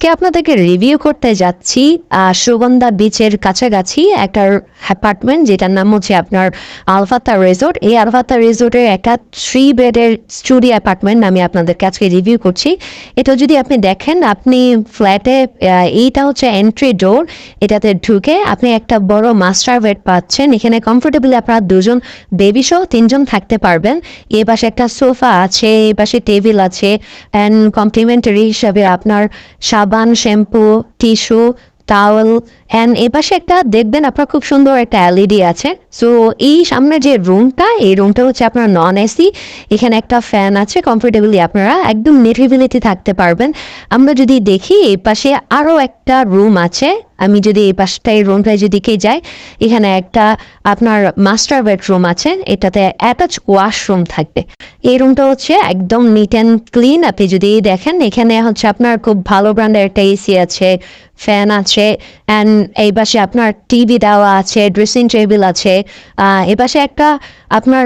আজকে আপনাদেরকে রিভিউ করতে যাচ্ছি সুগন্ধা বিচের কাছাকাছি একটা অ্যাপার্টমেন্ট যেটার নাম হচ্ছে আপনার আলফাতা রিসোর্ট। এই আলফাতা রিসোর্টের একটা 3 বেডের স্টুডিও অ্যাপার্টমেন্ট আমি আপনাদেরকে আজকে রিভিউ করছি। এটা যদি আপনি দেখেন, আপনি ফ্ল্যাটে এইটা হচ্ছে এন্ট্রি ডোর, এটাতে ঢুকে আপনি একটা বড় মাস্টার বেড পাচ্ছেন। এখানে কমফোর্টেবলি আপনারা দুজন বেবি সহ 3 জন থাকতে পারবেন। এই পাশে একটা সোফা আছে, এই পাশে টেবিল আছে, অ্যান্ড কমপ্লিমেন্টারি হিসাবে আপনার সাবান, shampoo, tissue, towel, and a পাশে একটা দেখবেন আপনার খুব সুন্দর একটা এলইডি আছে। সো এই সামনে যে রুমটা, এই রুমটা হচ্ছে আপনার নন এসি। এখানে একটা ফ্যান আছে, কমফোর্টেবলি আপনারা একদম নিরিবিলিতে থাকতে পারবেন। আমরা যদি দেখি এই পাশে আরও একটা রুম আছে। আমি যদি এই পাশটায় রুমটায় যদি যাই, এখানে একটা আপনার মাস্টার বেডরুম আছে, এটাতে অ্যাটাচ ওয়াশরুম থাকবে। এই রুমটা হচ্ছে একদম নিট অ্যান্ড ক্লিন। আপনি যদি দেখেন, এখানে হচ্ছে আপনার খুব ভালো ব্র্যান্ডের একটা এসি আছে, ফ্যান আছে, অ্যান্ড এই পাশে আপনার টিভি দেওয়া আছে, ড্রেসিং টেবিল আছে। এ পাশে একটা আপনার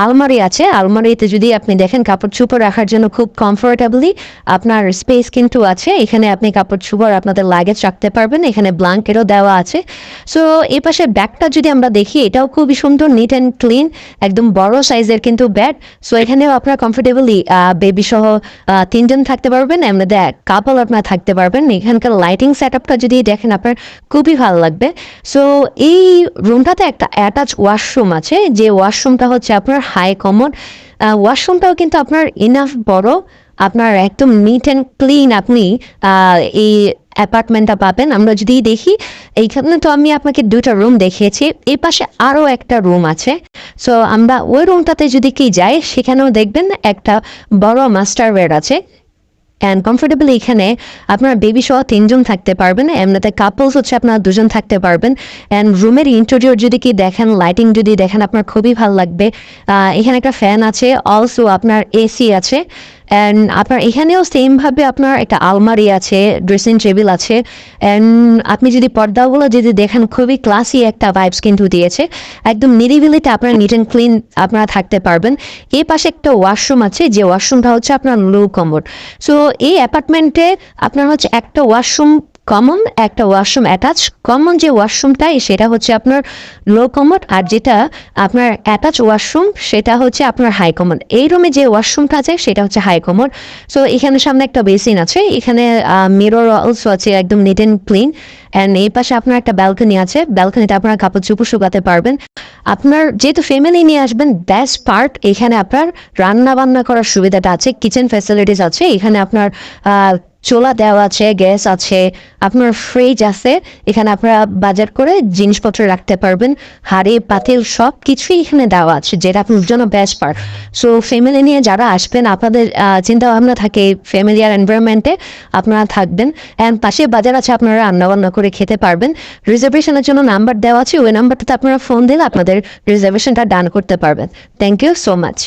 আলমারি আছে। আলমারিতে যদি আপনি দেখেন, কাপড় চোপড় রাখার জন্য খুব কমফোর্টেবলি আপনার স্পেস কিন্তু আছে। এখানে আপনি কাপড় চোপড় আপনাদের লাগেজ রাখতে পারবেন। এখানে ব্ল্যাঙ্কেটও দেওয়া আছে। সো এই পাশে ব্যাগটা যদি আমরা দেখি, এটাও খুবই সুন্দর, নিট অ্যান্ড ক্লিন, একদম বড় সাইজের কিন্তু ব্যাগ। সো এখানেও আপনারা কমফোর্টেবলি বেবি সহ 3 জন থাকতে পারবেন, এমনিতে কাপল আপনারা থাকতে পারবেন। এখানকার লাইটিং সেটআপটা যদি দেখেন, আপনার খুবই ভালো লাগবে। সো এই রুমটাতে একটা অ্যাটাচ ওয়াশরুম আছে, যে ওয়াশরুমটা হচ্ছে আপনার হাই কমোড। ওয়াশরুমটাও কিন্তু আপনার ইনাফ বড়, আপনার একদম নিট অ্যান্ড ক্লিন আপনি এই অ্যাপার্টমেন্টটা পাবেন। আমরা যদি দেখি, এইখানে তো আমি আপনাকে 2টা রুম দেখিয়েছি, এই পাশে আরও একটা রুম আছে। সো আমরা ওই রুমটাতে যদি যাই, সেখানেও দেখবেন একটা বড় মাস্টার বেড আছে, অ্যান্ড কমফোর্টেবলি এখানে আপনার বেবি সহ 3 জন থাকতে পারবেন। এমনিতে কাপলস হচ্ছে আপনার 2 জন থাকতে পারবেন। অ্যান্ড রুমের ইন্টেরিয়র যদি দেখেন, লাইটিং যদি দেখেন, আপনার খুবই ভালো লাগবে। এখানে একটা ফ্যান আছে, অলসো আপনার এসি আছে, অ্যান্ড আপনার এখানেও সেমভাবে আপনার একটা আলমারি আছে, ড্রেসিং টেবিল আছে। অ্যান্ড আপনি যদি পর্দাগুলো যদি দেখেন, খুবই ক্লাসি একটা ভাইবস কিন্তু দিয়েছে। একদম নিরিবিলিতে আপনার নিট অ্যান্ড ক্লিন আপনারা থাকতে পারবেন। এই পাশে একটা ওয়াশরুম আছে, যে ওয়াশরুমটা হচ্ছে আপনার লো কমোড। সো এই অ্যাপার্টমেন্টে আপনার হচ্ছে একটা ওয়াশরুম কমন, একটা ওয়াশরুম অ্যাটাচ। কমন যে ওয়াশরুমটা, সেটা হচ্ছে আপনার লো কমোড, আর যেটা আপনার অ্যাটাচ ওয়াশরুম, সেটা হচ্ছে আপনার হাই কমোড। এই রুমে যে ওয়াশরুমটা আছে, সেটা হচ্ছে হাই কমোড। সো এখানে সামনে একটা বেসিন আছে, এখানে মিরর অলসো আছে, একদম নিট অ্যান্ড ক্লিন। অ্যান্ড এই পাশে আপনার একটা ব্যালকনি আছে, ব্যালকনিতে আপনার কাপড় চোপড় শুকাতে পারবেন। আপনার যেহেতু ফ্যামিলি নিয়ে আসবেন, বেস্ট পার্ট এখানে আপনার রান্না বান্না করার সুবিধাটা আছে, কিচেন ফ্যাসিলিটিস আছে। এখানে আপনার চুলা দেওয়া আছে, গ্যাস আছে, আপনার ফ্রিজ আছে, এখানে আপনারা বাজার করে জিনিসপত্র রাখতে পারবেন। হাঁড়ি পাতিল সব কিছুই এখানে দেওয়া আছে, যেটা আপনার জন্য বেস্ট পার্ট। সো ফ্যামিলি নিয়ে যারা আসবেন, আপনাদের চিন্তা ভাবনা থাকে ফ্যামিলিয়ার এনভায়রনমেন্টে আপনারা থাকবেন। অ্যান্ড পাশে বাজার আছে, আপনারা রান্নাবান্না করে খেতে পারবেন। রিজার্ভেশনের জন্য নাম্বার দেওয়া আছে, ওই নাম্বারটাতে আপনারা ফোন দিলে আপনাদের রিজার্ভেশনটা ডান করতে পারবেন। Thank you so much.